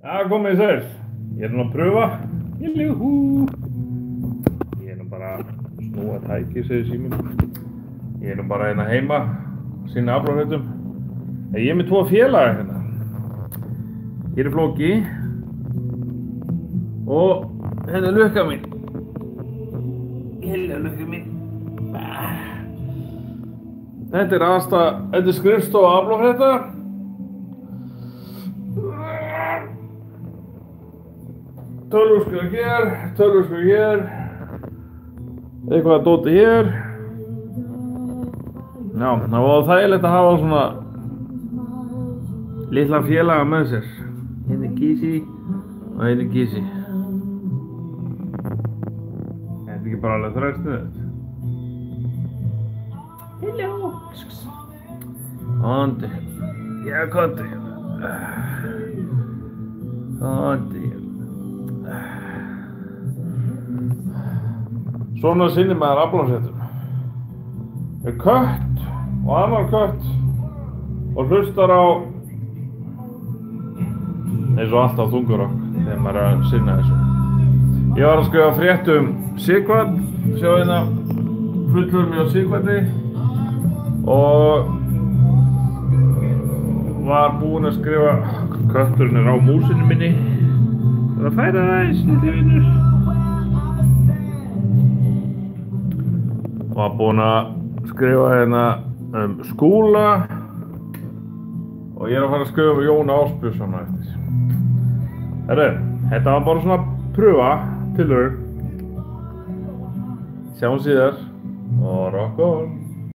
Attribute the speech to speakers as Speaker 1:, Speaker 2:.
Speaker 1: Já, komið þið sæl. Ég nú að pröfa. Júhú. Ég nú bara að snúa tæki, segir síminn. Ég nú bara hérna heima, sinna aflahautum. Ég með 2 félaga hérna. Hér Flóki. Og hérna Lukka mín. Hérna Lukka mín. Þetta er skrifstofa aflahauta. Tölvuskjá hér, eitthvað dóti hér. Já, það var þægilegt að hafa svona litla félaga með sér. Hérna Kísi og hérna Kísi. Þetta ekki bara alveg þræsniðið. Hello. Andi. Já, kondi. Andi. Svona sinnir maður aflandsréttum. Með kött og annan kött og hlustar á eins og alltaf þungurokk þegar maður er að sinna þessu. Ég var að skrifa frétt Sighvat, sjá hérna fullur mig á Sighvati og var búinn að skrifa kötturinn er á músinu minni. Það er að færa það eins, litli vinur. Var búinn að skrifa hérna Skúla og ég er að fara að skrifa Jón Ásbjörnsson á eftir. Herru, þetta var bara svona pröfa, tilraun. Sjáum síðar og rock on!